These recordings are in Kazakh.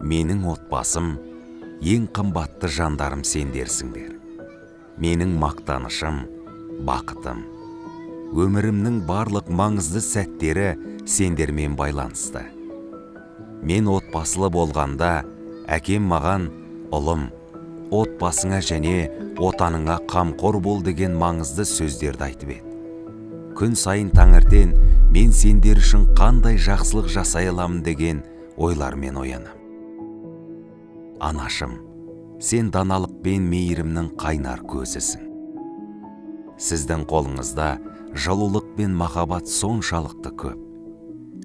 Менің отбасым, ең қымбатты жандарым сендерсіңдер. Менің мақтанышым, бақытым. Өмірімнің барлық маңызды сәттері сендермен байланысты. Мен отбасылы болғанда, әкем маған, ұлым, отбасыңа және отаныңа қамқор бол деген маңызды сөздерді айтып еді. Күн сайын таңертең мен сендер үшін қандай жақсылық жасай аламын деген ойлармен оянам. Анашым, сен даналық пен мейірімнің қайнар көзісің. Сіздің қолыңызда жылулық пен махаббат соншалықты көп.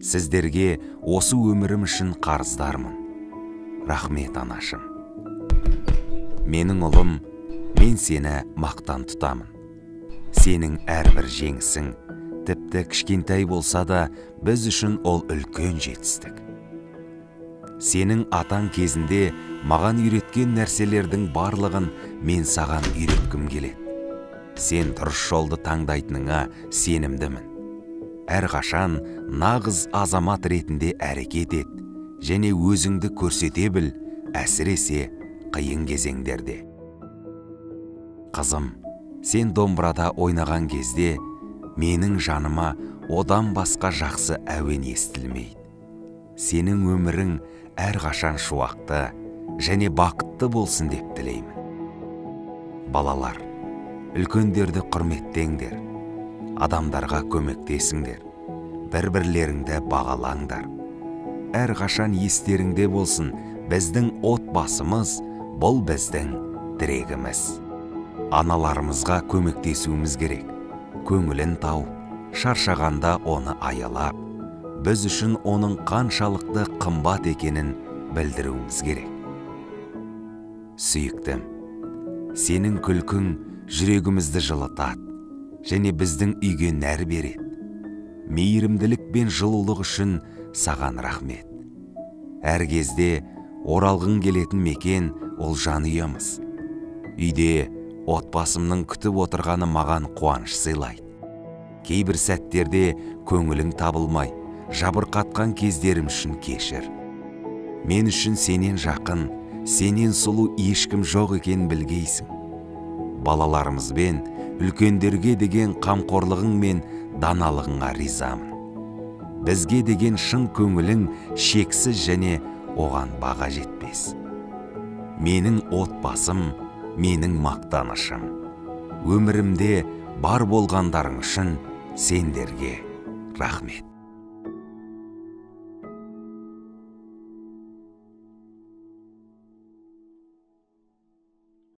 Сіздерге осы өмірім үшін қарыздармын. Рахмет, анашым. Менің ұлым, мен сені мақтан тұтамын. Сенің әрбір жеңісің, тіпті кішкентай болса да, біз үшін ол үлкен жетістік. Сенің атаң кезінде маған үйреткен нәрселердің барлығын мен саған үйреткім келеді. Сен дұрыс жолды таңдайтыныңа сенімдімін. Әрқашан нағыз азамат ретінде әрекет ет, және өзіңді көрсете біл, әсіресе қиын кезеңдерде. Қызым, сен домбырада ойнаған кезде менің жаныма одан басқа жақсы әуен естілмейді. Сенің өмірің әрқашан шуақты және бақытты болсын деп тілеймін. Балалар, үлкендерді құрметтеңдер, адамдарға көмектесіңдер, бір-бірлеріңді бағалаңдар. Әрқашан естеріңде болсын, біздің отбасымыз бұл біздің тірегіміз. Аналарымызға көмектесуіміз керек. Көңілін тауып, шаршағанда оны аялап, біз үшін оның қаншалықты қымбат екенін білдіруіміз керек. Сүйіктім, сенің күлкің жүрегімізді жылытады және біздің үйге нәр береді. Мейірімділік пен жылулық үшін саған рахмет. Әр кезде оралғың келетін мекен ол жанұямыз. Үйде отбасымның күтіп отырғаны маған қуаныш сыйлайды. Кейбір сәттерде көңілің табылмай, жабырқатқан кездерім үшін кешір. Мен үшін сенен жақын, сенен сұлу ешкім жоқ екенін білгейсің. Балаларымызбен үлкендерге деген қамқорлығың мен даналығыңа ризамын. Бізге деген шын көңілің шексіз және оған баға жетпес. Менің отбасым, менің мақтанышым. Өмірімде бар болғандарың үшін сендерге рахмет.